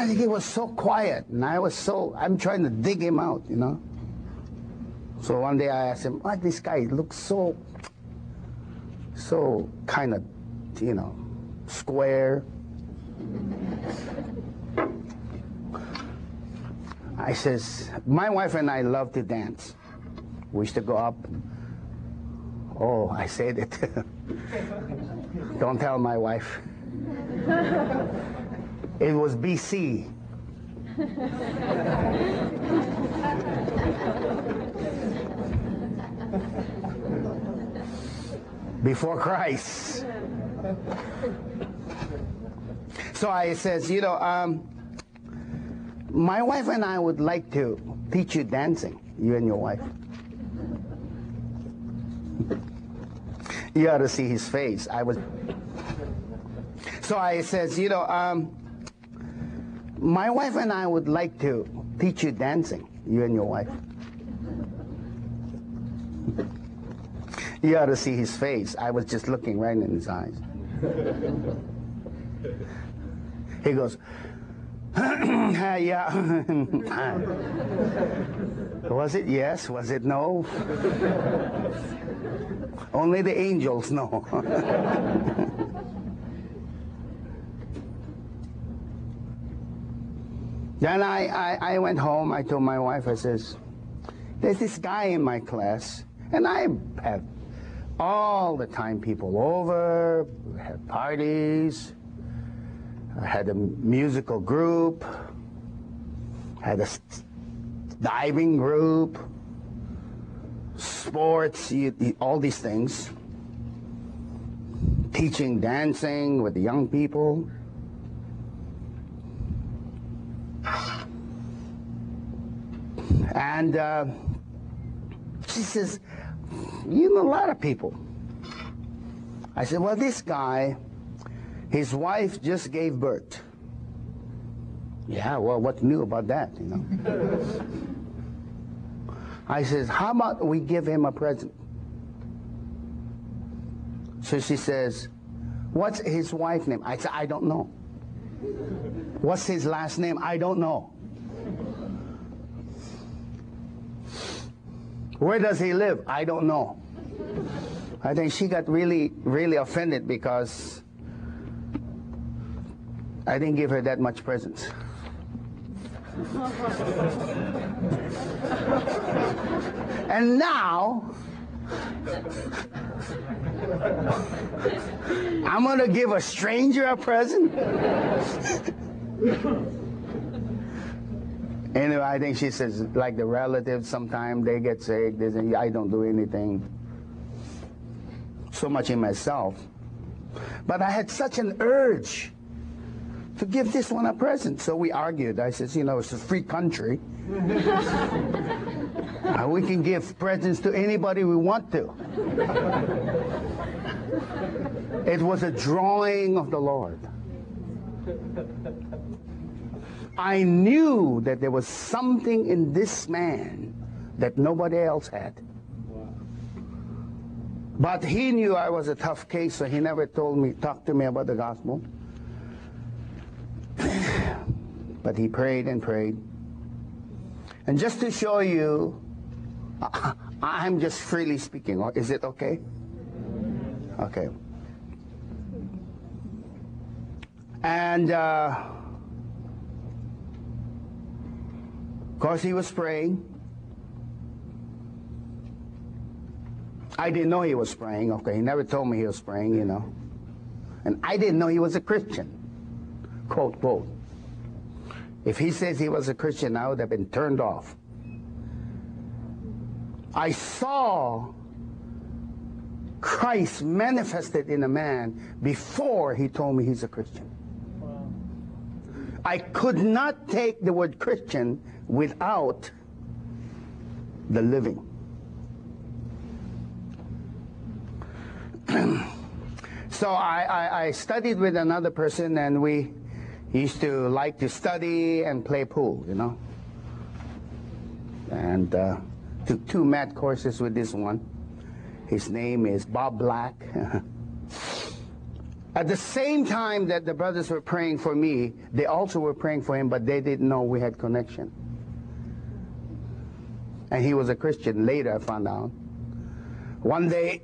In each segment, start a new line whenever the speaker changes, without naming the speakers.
And he was so quiet, and I'm trying to dig him out, you know. So one day I asked him, why this guy looks so kind of, you know, square. I says, my wife and I love to dance. We used to go up. Oh, I said it. Don't tell my wife. It was BC. Before Christ. So I says, you know, my wife and I would like to teach you dancing, you and your wife. You ought to see his face. So I says, you know, my wife and I would like to teach you dancing, you and your wife. You ought to see his face. I was just looking right in his eyes. He goes, yeah. Was it yes? Was it no? Only the angels know. Then I went home. I told my wife, I says, there's this guy in my class, and I have all the time people over, we had parties, I had a musical group, had a diving group, sports, all these things, teaching dancing with the young people. And she says, you know a lot of people. I said, well, this guy, his wife just gave birth. Yeah, well, what's new about that, you know? I says, how about we give him a present? So she says, what's his wife's name? I said, I don't know. What's his last name? I don't know. Where does he live? I don't know. I think she got really, really offended because I didn't give her that much presents. And now, I'm going to give a stranger a present? Anyway, I think she says, like the relatives, sometimes they get sick. They say, I don't do anything. So much in myself. But I had such an urge to give this one a present. So we argued. I said, you know, it's a free country. We can give presents to anybody we want to. It was a drawing of the Lord. I knew that there was something in this man that nobody else had. But he knew I was a tough case, so he never talked to me about the gospel. But he prayed and prayed. And just to show you, I'm just freely speaking. Is it okay? Okay. And of course he was praying. I didn't know he was praying. Okay, he never told me he was praying, you know. And I didn't know he was a Christian. Quote, quote. If he says he was a Christian, I would have been turned off. I saw Christ manifested in a man before he told me he's a Christian. Wow. I could not take the word Christian without the living. So I studied with another person, and we used to like to study and play pool, you know. And took 2 math courses with this one. His name is Bob Black. At the same time that the brothers were praying for me, they also were praying for him, but they didn't know we had connection. And he was a Christian. Later I found out. One day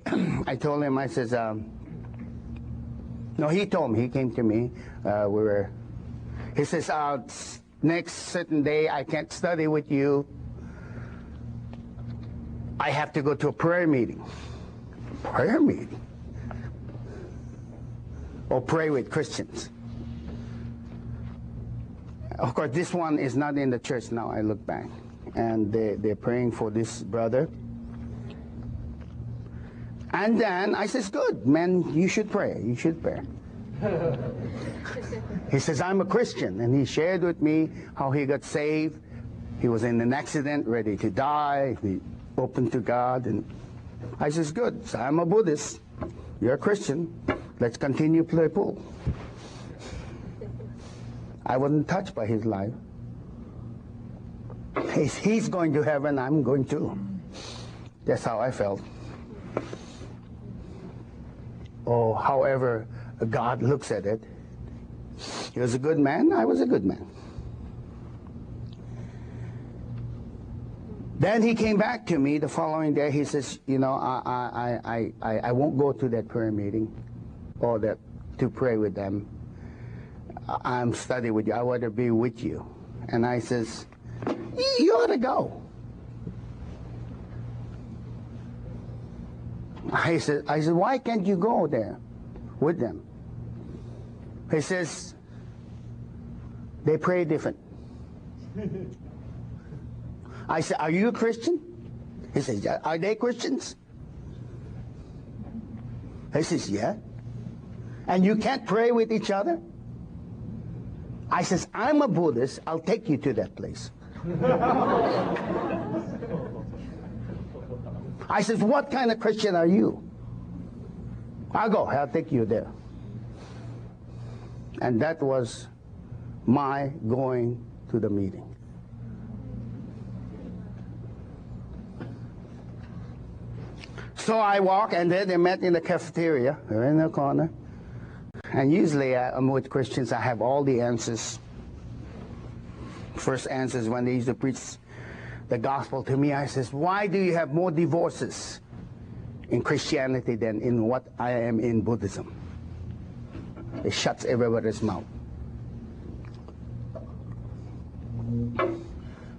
I told him, I says, no, he told me, he came to me. He says, next certain day I can't study with you. I have to go to a prayer meeting. Prayer meeting? Or pray with Christians. Of course, this one is not in the church now, I look back. And they're praying for this brother. And then I says, good, man, you should pray. You should pray. He says, I'm a Christian. And he shared with me how he got saved. He was in an accident, ready to die. He opened to God. And I says, good, so I'm a Buddhist. You're a Christian. Let's continue to play pool. I wasn't touched by his life. He's going to heaven, I'm going too. That's how I felt. Oh, however God looks at it. He was a good man, I was a good man. Then he came back to me the following day. He says, you know, I won't go to that prayer meeting or to pray with them. I'm studying with you. I want to be with you. And I says, you ought to go. I said, why can't you go there with them? He says, they pray different. I said, are you a Christian? He says, are they Christians? He says, yeah. And you can't pray with each other? I says, I'm a Buddhist. I'll take you to that place. I says, what kind of Christian are you? I'll take you there. And that was my going to the meeting. So I walk, and there they met in the cafeteria, they're in the corner. And usually I'm with Christians, I have all the answers. First answer is when they used to preach the gospel to me, I says, why do you have more divorces in Christianity than in what I am in Buddhism? It shuts everybody's mouth.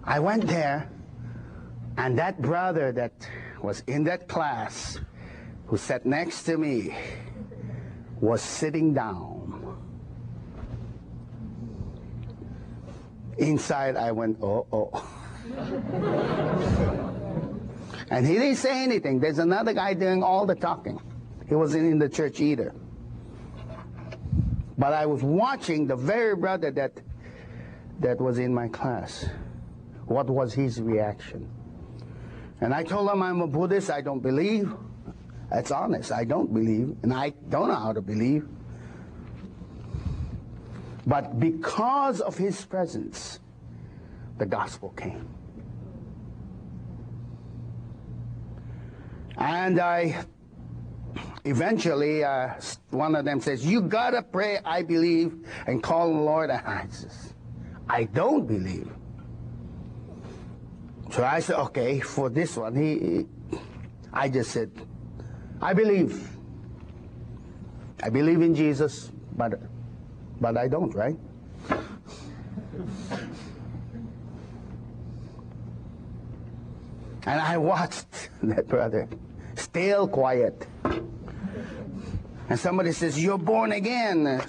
I went there, and that brother that was in that class who sat next to me was sitting down. Inside I went, oh. And he didn't say anything. There's another guy doing all the talking. He wasn't in the church either. But I was watching the very brother that was in my class. What was his reaction? And I told him I'm a Buddhist, I don't believe. That's honest, I don't believe, and I don't know how to believe. But because of his presence, the gospel came. And eventually, one of them says, you gotta pray, I believe, and call the Lord. And I says, I don't believe. So I said, okay, for this one, I just said, I believe. I believe in Jesus, but I don't, right? And I watched that brother, still quiet. And somebody says, you're born again.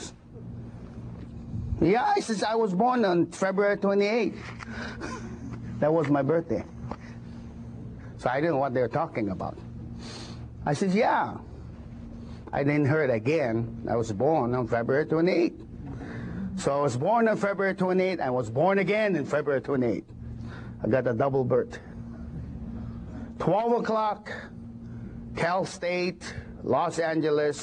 Yeah, I says, I was born on February 28th. That was my birthday. So I didn't know what they were talking about. I said, yeah. I didn't hear it again. I was born on February 28th. So I was born on February 28th. I was born again in February 28th. I got a double birth. 12 o'clock, Cal State, Los Angeles,